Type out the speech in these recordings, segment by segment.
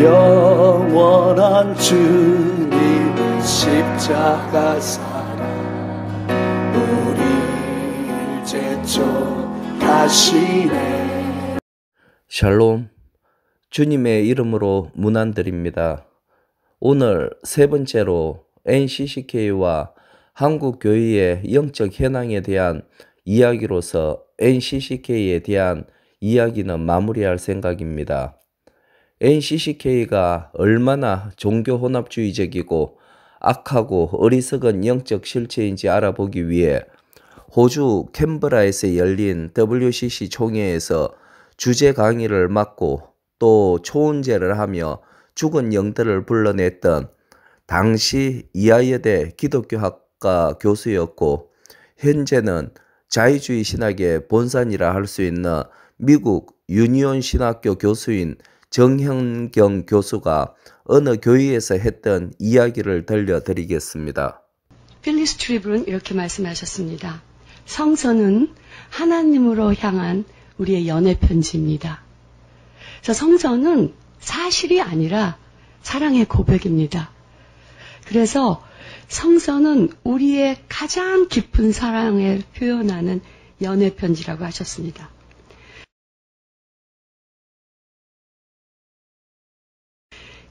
영원한 주님의 십자가 사랑 우리를 제촉하시네. 샬롬, 주님의 이름으로 문안드립니다. 오늘 세 번째로 NCCK와 한국교회의 영적 현황에 대한 이야기로서 NCCK에 대한 이야기는 마무리할 생각입니다. NCCK가 얼마나 종교혼합주의적이고 악하고 어리석은 영적 실체인지 알아보기 위해 호주 캔버라에서 열린 WCC 총회에서 주제 강의를 맡고 또 초운제를 하며 죽은 영들을 불러냈던 당시 이화여대 기독교학과 교수였고 현재는 자유주의 신학의 본산이라 할 수 있는 미국 유니온 신학교 교수인 정현경 교수가 어느 교회에서 했던 이야기를 들려드리겠습니다. 필리스 트리블은 이렇게 말씀하셨습니다. 성서는 하나님으로 향한 우리의 연애 편지입니다. 그래서 성서는 사실이 아니라 사랑의 고백입니다. 그래서 성서는 우리의 가장 깊은 사랑을 표현하는 연애 편지라고 하셨습니다.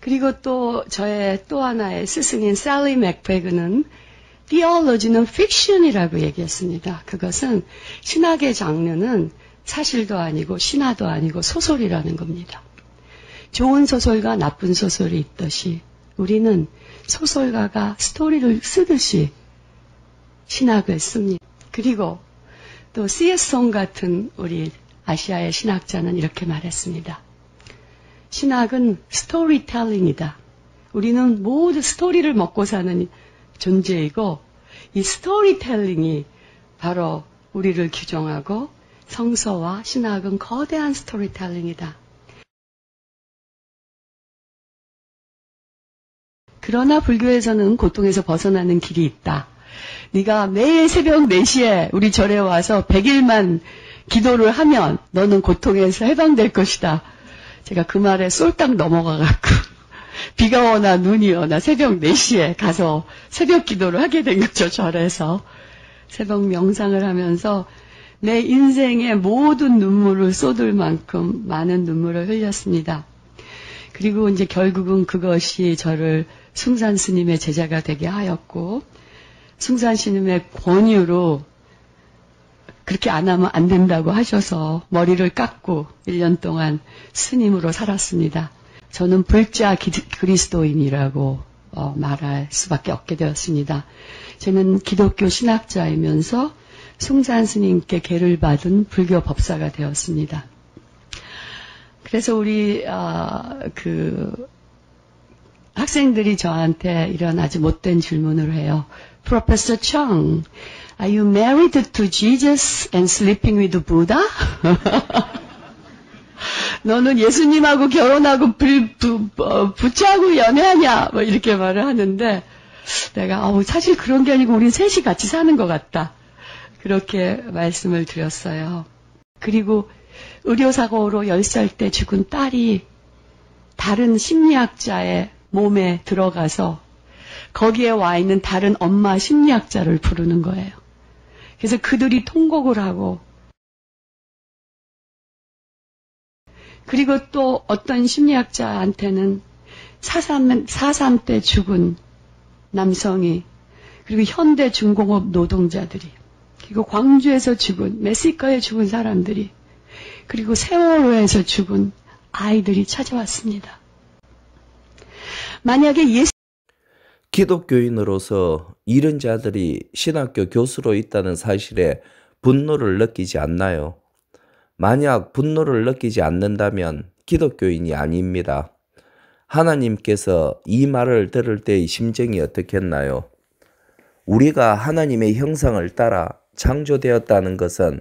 그리고 또 저의 또 하나의 스승인 셀리 맥브래그는 theology는 fiction이라고 얘기했습니다. 그것은 신학의 장르는 사실도 아니고 신화도 아니고 소설이라는 겁니다. 좋은 소설과 나쁜 소설이 있듯이 우리는 소설가가 스토리를 쓰듯이 신학을 씁니다. 그리고 또 C.S. 송 같은 우리 아시아의 신학자는 이렇게 말했습니다. 신학은 스토리텔링이다. 우리는 모두 스토리를 먹고 사는 존재이고 이 스토리텔링이 바로 우리를 규정하고 성서와 신학은 거대한 스토리텔링이다. 그러나 불교에서는 고통에서 벗어나는 길이 있다. 네가 매일 새벽 4시에 우리 절에 와서 100일만 기도를 하면 너는 고통에서 해방될 것이다. 제가 그 말에 쏠딱 넘어가갖고 비가 오나 눈이 오나 새벽 4시에 가서 새벽 기도를 하게 된 거죠. 절에서 새벽 명상을 하면서 내 인생의 모든 눈물을 쏟을 만큼 많은 눈물을 흘렸습니다. 그리고 이제 결국은 그것이 저를 숭산 스님의 제자가 되게 하였고 숭산 스님의 권유로 그렇게 안 하면 안 된다고 하셔서 머리를 깎고 1년 동안 스님으로 살았습니다. 저는 불자 그리스도인이라고 말할 수밖에 없게 되었습니다. 저는 기독교 신학자이면서 숭산 스님께 계를 받은 불교 법사가 되었습니다. 그래서 우리 학생들이 저한테 이런 아주 못된 질문을 해요. Professor Chung, are you married to Jesus and sleeping with Buddha? 너는 예수님하고 결혼하고 부처하고 연애하냐? 뭐 이렇게 말을 하는데 내가 사실 그런 게 아니고 우린 셋이 같이 사는 것 같다. 그렇게 말씀을 드렸어요. 그리고 의료사고로 10살 때 죽은 딸이 다른 심리학자의 몸에 들어가서 거기에 와 있는 다른 엄마 심리학자를 부르는 거예요. 그래서 그들이 통곡을 하고 그리고 또 어떤 심리학자한테는 4.3 때 죽은 남성이 그리고 현대 중공업 노동자들이 그리고 광주에서 죽은 멕시코에 죽은 사람들이 그리고 세월호에서 죽은 아이들이 찾아왔습니다. 만약에 기독교인으로서 이런 자들이 신학교 교수로 있다는 사실에 분노를 느끼지 않나요? 만약 분노를 느끼지 않는다면 기독교인이 아닙니다. 하나님께서 이 말을 들을 때의 심정이 어떻겠나요? 우리가 하나님의 형상을 따라 창조되었다는 것은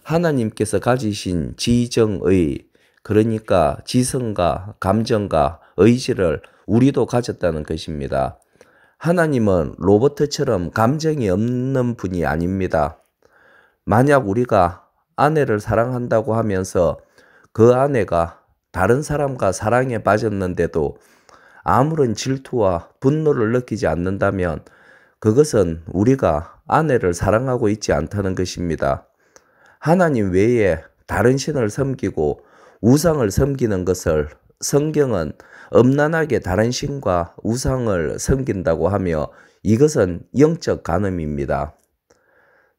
하나님께서 가지신 지정의, 그러니까 지성과 감정과 의지를 우리도 가졌다는 것입니다. 하나님은 로봇처럼 감정이 없는 분이 아닙니다. 만약 우리가 아내를 사랑한다고 하면서 그 아내가 다른 사람과 사랑에 빠졌는데도 아무런 질투와 분노를 느끼지 않는다면 그것은 우리가 아내를 사랑하고 있지 않다는 것입니다. 하나님 외에 다른 신을 섬기고 우상을 섬기는 것을 성경은 엄난하게 다른 신과 우상을 섬긴다고 하며 이것은 영적 간음입니다.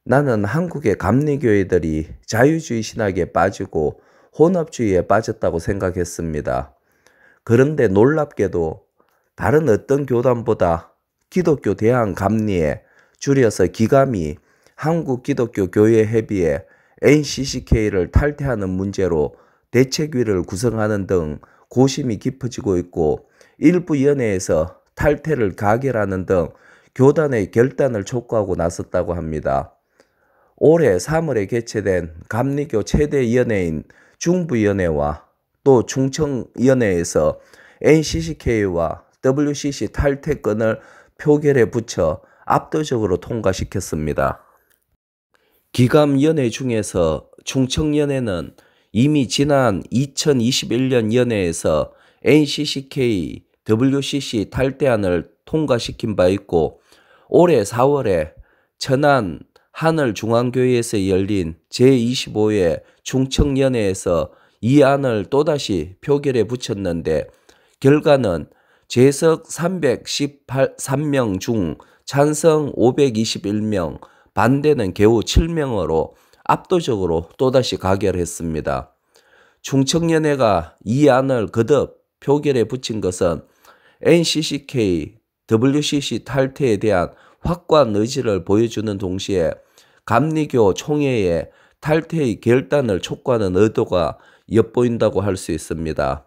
나는 한국의 감리교회들이 자유주의 신학에 빠지고 혼합주의에 빠졌다고 생각했습니다. 그런데 놀랍게도 다른 어떤 교단보다 기독교 대한감리회, 줄여서 기감이 한국기독교교회협의회 NCCK를 탈퇴하는 문제로 대책위를 구성하는 등 고심이 깊어지고 있고 일부 연회에서 탈퇴를 가결하는 등 교단의 결단을 촉구하고 나섰다고 합니다. 올해 3월에 개최된 감리교 최대 연회인 중부연회와 또 충청연회에서 NCCK와 WCC 탈퇴권을 표결에 붙여 압도적으로 통과시켰습니다. 기감연회 중에서 충청연회는 이미 지난 2021년 연회에서 NCCK, WCC 탈퇴안을 통과시킨 바 있고 올해 4월에 천안 하늘중앙교회에서 열린 제25회 충청연회에서 이 안을 또다시 표결에 붙였는데 결과는 재석 313명 중 찬성 521명, 반대는 겨우 7명으로 압도적으로 또다시 가결했습니다. 충청연회가 이 안을 거듭 표결에 붙인 것은 NCCK, WCC 탈퇴에 대한 확고한 의지를 보여주는 동시에 감리교 총회의 탈퇴의 결단을 촉구하는 의도가 엿보인다고 할 수 있습니다.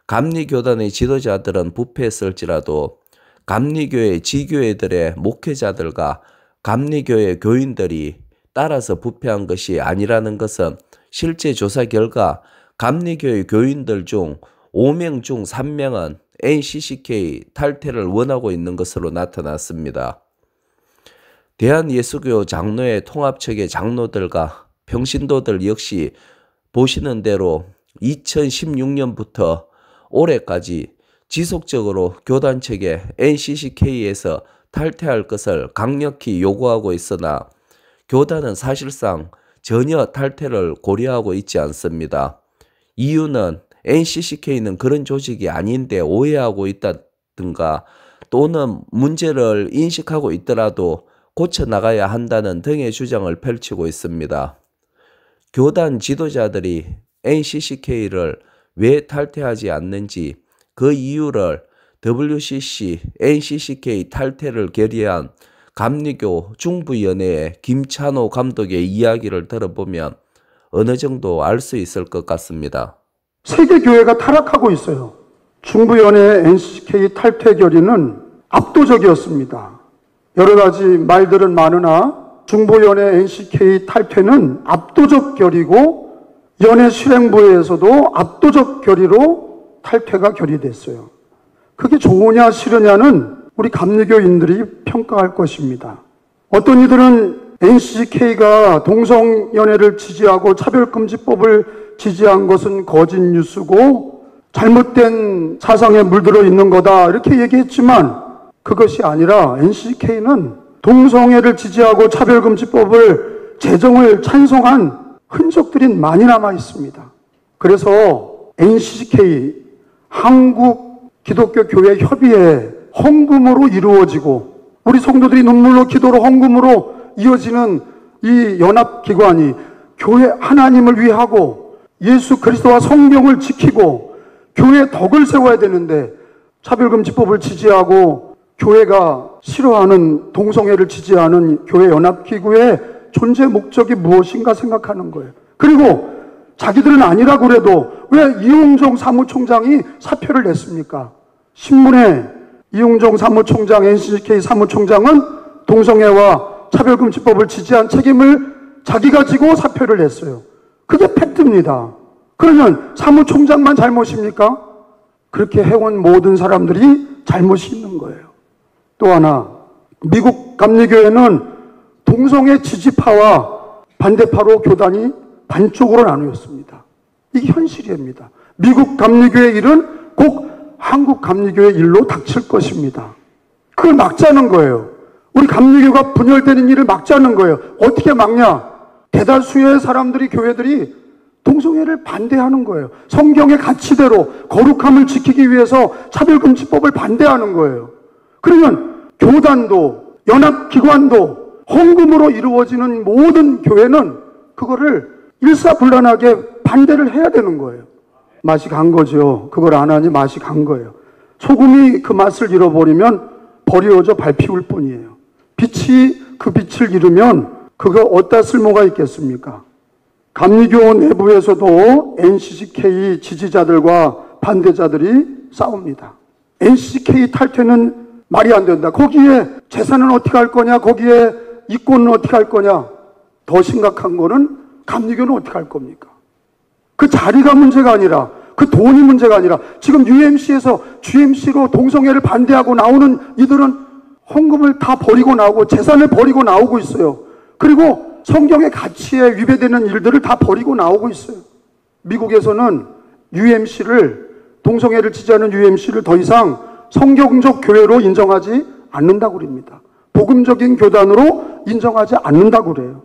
감리교단의 지도자들은 부패했을지라도 감리교회 지교회들의 목회자들과 감리교회 교인들이 따라서 부패한 것이 아니라는 것은 실제 조사 결과 감리교회 교인들 중 5명 중 3명은 NCCK 탈퇴를 원하고 있는 것으로 나타났습니다. 대한예수교 장로회 통합측의 장로들과 평신도들 역시 보시는 대로 2016년부터 올해까지 지속적으로 교단 측에 NCCK에서 탈퇴할 것을 강력히 요구하고 있으나 교단은 사실상 전혀 탈퇴를 고려하고 있지 않습니다. 이유는 NCCK는 그런 조직이 아닌데 오해하고 있다든가 또는 문제를 인식하고 있더라도 고쳐나가야 한다는 등의 주장을 펼치고 있습니다. 교단 지도자들이 NCCK를 왜 탈퇴하지 않는지 그 이유를 WCC, NCCK 탈퇴를 결의한 감리교 중부연회의 김찬호 감독의 이야기를 들어보면 어느 정도 알 수 있을 것 같습니다. 세계교회가 타락하고 있어요. 중부연회 NCCK 탈퇴 결의는 압도적이었습니다. 여러 가지 말들은 많으나 중부연회 NCCK 탈퇴는 압도적 결의고 연회 실행부에서도 압도적 결의로 탈퇴가 결의됐어요. 그게 좋으냐 싫으냐는 우리 감리교인들이 평가할 것입니다. 어떤 이들은 NCCK가 동성연애를 지지하고 차별금지법을 지지한 것은 거짓 뉴스고 잘못된 사상에 물들어 있는 거다 이렇게 얘기했지만 그것이 아니라 NCCK는 동성애를 지지하고 차별금지법을 제정을 찬성한 흔적들이 많이 남아 있습니다. 그래서 NCCK 한국기독교교회협의회 헌금으로 이루어지고 우리 성도들이 눈물로 기도로 헌금으로 이어지는 이 연합기관이 교회 하나님을 위하고 예수 그리스도와 성경을 지키고 교회의 덕을 세워야 되는데 차별금지법을 지지하고 교회가 싫어하는 동성애를 지지하는 교회 연합기구의 존재 목적이 무엇인가 생각하는 거예요. 그리고 자기들은 아니라고 그래도 왜 이용종 사무총장이 사표를 냈습니까? 신문에 이용종 사무총장, NCCK 사무총장은 동성애와 차별금지법을 지지한 책임을 자기가 지고 사표를 냈어요. 그게 팩트입니다. 그러면 사무총장만 잘못입니까? 그렇게 해온 모든 사람들이 잘못이 있는 거예요. 또 하나, 미국 감리교회는 동성애 지지파와 반대파로 교단이 반쪽으로 나누었습니다. 이게 현실입니다. 미국 감리교의 일은 꼭 한국 감리교의 일로 닥칠 것입니다. 그걸 막자는 거예요. 우리 감리교가 분열되는 일을 막자는 거예요. 어떻게 막냐? 대다수의 사람들이, 교회들이 동성애를 반대하는 거예요. 성경의 가치대로 거룩함을 지키기 위해서 차별금지법을 반대하는 거예요. 그러면 교단도 연합기관도 헌금으로 이루어지는 모든 교회는 그거를 일사불란하게 반대를 해야 되는 거예요. 맛이 간 거죠. 그걸 안 하니 맛이 간 거예요. 소금이 그 맛을 잃어버리면 버려져 밟히울 뿐이에요. 빛이 그 빛을 잃으면 그거 어디다 쓸모가 있겠습니까? 감리교 내부에서도 NCCK 지지자들과 반대자들이 싸웁니다. NCCK 탈퇴는 말이 안 된다. 거기에 재산은 어떻게 할 거냐? 거기에 이권은 어떻게 할 거냐? 더 심각한 거는 감리교는 어떻게 할 겁니까? 그 자리가 문제가 아니라, 그 돈이 문제가 아니라, 지금 UMC에서 GMC로 동성애를 반대하고 나오는 이들은 헌금을 다 버리고 나오고 재산을 버리고 나오고 있어요. 그리고 성경의 가치에 위배되는 일들을 다 버리고 나오고 있어요. 미국에서는 UMC를, 동성애를 지지하는 UMC를 더 이상 성경적 교회로 인정하지 않는다고 그럽니다. 복음적인 교단으로 인정하지 않는다고 그래요.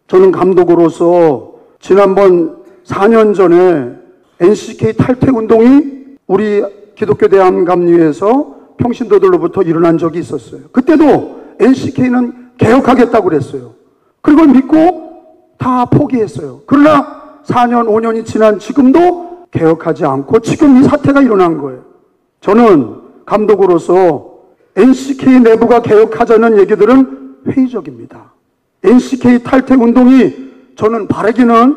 저는 감독으로서 지난번 4년 전에 NCK 탈퇴 운동이 우리 기독교 대한감리회에서 평신도들로부터 일어난 적이 있었어요. 그때도 NCK는 개혁하겠다고 그랬어요. 그걸 믿고 다 포기했어요. 그러나 4년, 5년이 지난 지금도 개혁하지 않고 지금 이 사태가 일어난 거예요. 저는 감독으로서 NCK 내부가 개혁하자는 얘기들은 회의적입니다. NCK 탈퇴 운동이 저는 바라기는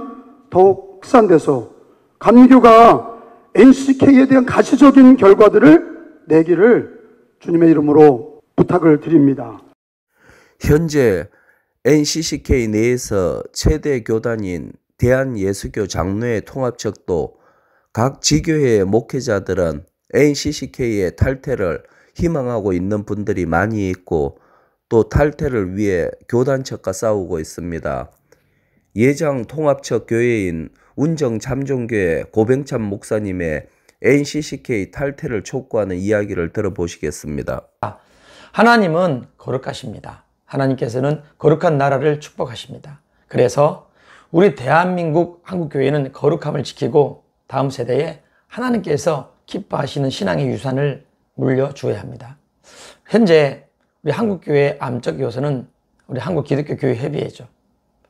더욱 확산돼서 감리교가 NCK에 대한 가시적인 결과들을 내기를 주님의 이름으로 부탁을 드립니다. 현재 NCCK 내에서 최대 교단인 대한예수교 장로회 통합측도 각 지교회의 목회자들은 NCCK의 탈퇴를 희망하고 있는 분들이 많이 있고 또 탈퇴를 위해 교단측과 싸우고 있습니다. 예장 통합측 교회인 운정참종교회 고병찬 목사님의 NCCK 탈퇴를 촉구하는 이야기를 들어보시겠습니다. 하나님은 거룩하십니다. 하나님께서는 거룩한 나라를 축복하십니다. 그래서 우리 대한민국 한국교회는 거룩함을 지키고 다음 세대에 하나님께서 기뻐하시는 신앙의 유산을 물려주어야 합니다. 현재 우리 한국교회의 암적 요소는 우리 한국기독교교회협의회죠.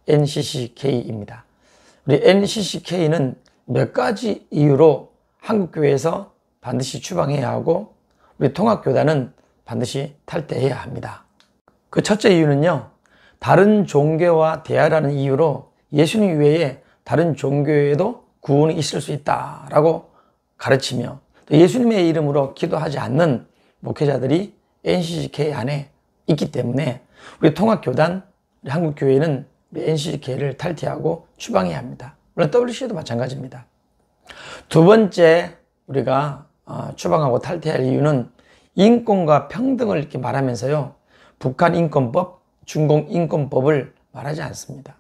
NCCK입니다. 우리 NCCK는 몇 가지 이유로 한국교회에서 반드시 추방해야 하고 우리 통합교단은 반드시 탈퇴해야 합니다. 그 첫째 이유는요, 다른 종교와 대화라는 이유로 예수님 외에 다른 종교에도 구원이 있을 수 있다라고 가르치며 또 예수님의 이름으로 기도하지 않는 목회자들이 NCCK 안에 있기 때문에 우리 통합교단, 우리 한국교회는 우리 NCCK를 탈퇴하고 추방해야 합니다. 물론 WC도 마찬가지입니다. 두 번째 우리가 추방하고 탈퇴할 이유는 인권과 평등을 이렇게 말하면서요, 북한 인권법, 중공 인권법을 말하지 않습니다.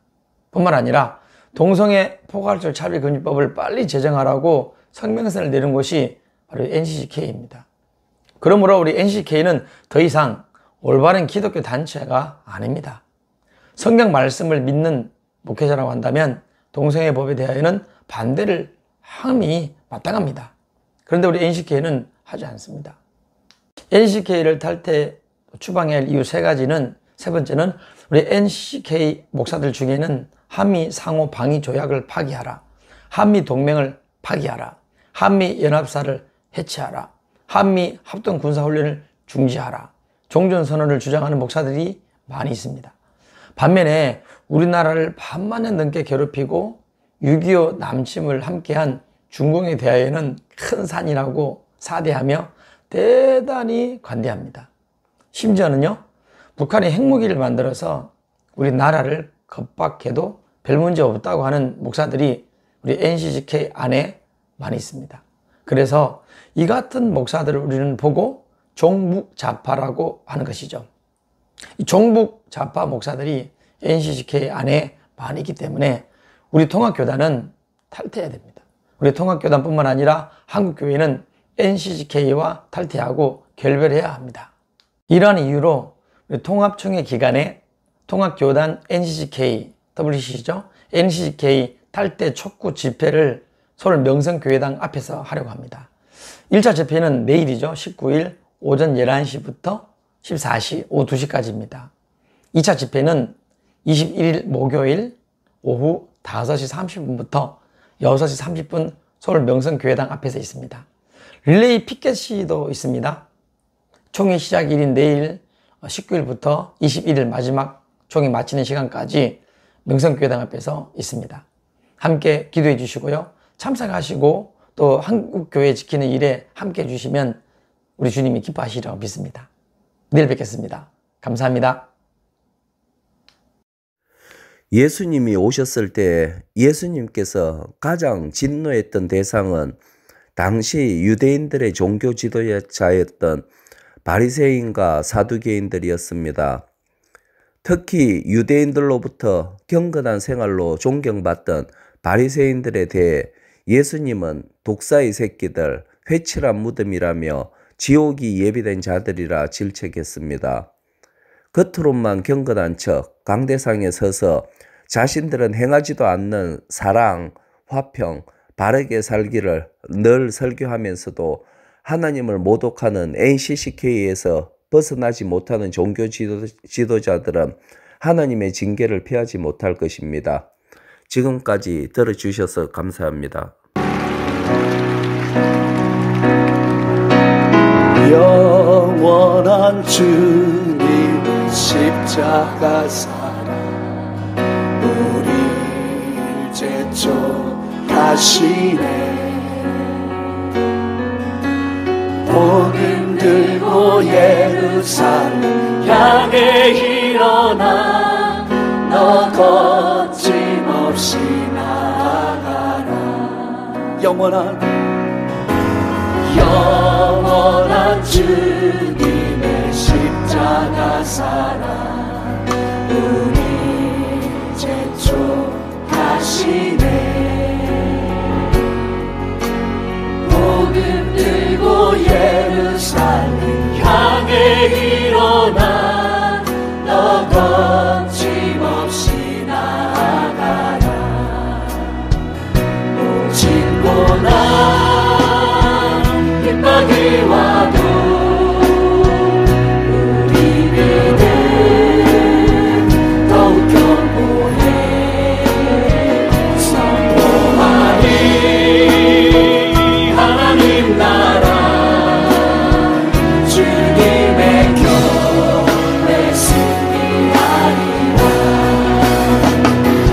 뿐만 아니라 동성애 포괄적 차별금지법을 빨리 제정하라고 성명서를 내는 곳이 바로 NCCK입니다. 그러므로 우리 NCCK는 더 이상 올바른 기독교 단체가 아닙니다. 성경 말씀을 믿는 목회자라고 한다면 동성애 법에 대하여는 반대를 함이 마땅합니다. 그런데 우리 NCCK는 하지 않습니다. NCCK를 탈퇴 추방해야 할 이유 세 가지는, 세 번째는 우리 NCCK 목사들 중에는 한미 상호 방위 조약을 파기하라, 한미 동맹을 파기하라, 한미 연합사를 해체하라, 한미 합동 군사훈련을 중지하라, 종전선언을 주장하는 목사들이 많이 있습니다. 반면에 우리나라를 반만 년 넘게 괴롭히고 6.25 남침을 함께한 중공에 대하여는 큰 산이라고 사대하며 대단히 관대합니다. 심지어는요, 북한이 핵무기를 만들어서 우리나라를 겁박해도 별 문제 없다고 하는 목사들이 우리 NCCK 안에 많이 있습니다. 그래서 이 같은 목사들을 우리는 보고 종북좌파라고 하는 것이죠. 이 종북좌파 목사들이 NCCK 안에 많이 있기 때문에 우리 통합교단은 탈퇴해야 됩니다. 우리 통합교단뿐만 아니라 한국교회는 NCCK와 탈퇴하고 결별해야 합니다. 이러한 이유로 우리 통합총회 기간에 통합교단 NCCK, WCC죠? NCCK 탈퇴 촉구 집회를 서울 명성교회당 앞에서 하려고 합니다. 1차 집회는 내일이죠. 19일 오전 11시부터 14시 오후 2시까지입니다. 2차 집회는 21일 목요일 오후 5시 30분부터 6시 30분 서울 명성교회당 앞에서 있습니다. 릴레이 피켓시도 있습니다. 총회 시작일인 내일 19일부터 21일 마지막 총회 마치는 시간까지 명성교회당 앞에서 있습니다. 함께 기도해 주시고요. 참석하시고 또 한국교회 지키는 일에 함께 해주시면 우리 주님이 기뻐하시리라고 믿습니다. 내일 뵙겠습니다. 감사합니다. 예수님이 오셨을 때 예수님께서 가장 진노했던 대상은 당시 유대인들의 종교 지도자였던 바리새인과 사두개인들이었습니다. 특히 유대인들로부터 경건한 생활로 존경받던 바리새인들에 대해 예수님은 독사의 새끼들, 회칠한 무덤이라며 지옥이 예비된 자들이라 질책했습니다. 겉으로만 경건한 척 강대상에 서서 자신들은 행하지도 않는 사랑, 화평, 바르게 살기를 늘 설교하면서도 하나님을 모독하는 NCCK에서 벗어나지 못하는 종교 지도자들은 하나님의 징계를 피하지 못할 것입니다. 지금까지 들어주셔서 감사합니다. 영원한 주님의 십자가 사랑 우리를 제촉하시네. 복음 들고 예루살렘 향해 일어나 너 거침없이 나아가라. 영원한 주님의 십자가 사랑 우리 제촉하시네. 복음 들고 예루살렘 향해 일어나 너 거침없이 나아가라. 오직 고난 핍박이 와도 우리 믿음 더욱 견고해 선포하리. 하나님 나라 주님의 교회 승리하리라.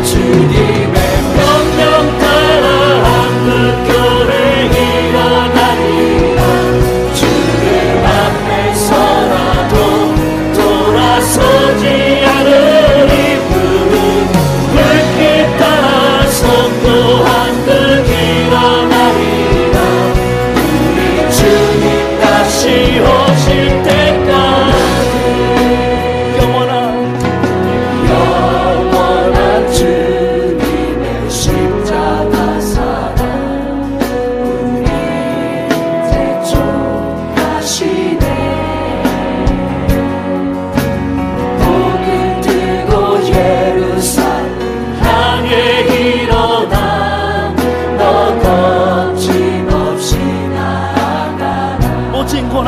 주님의 명령 따라 한국교회 일어나리라. 주님 앞에서라도 돌아서지 않으리. 불빛 따라 선포한 듯 일어나리라. 우리 주님 다시 오실 때까지 영원한 주님의 십자가 사랑 우리 제촉하시네. 복음 들고 예루살렘 향해 일어나 너 거침없이 나아가라. 오직 고난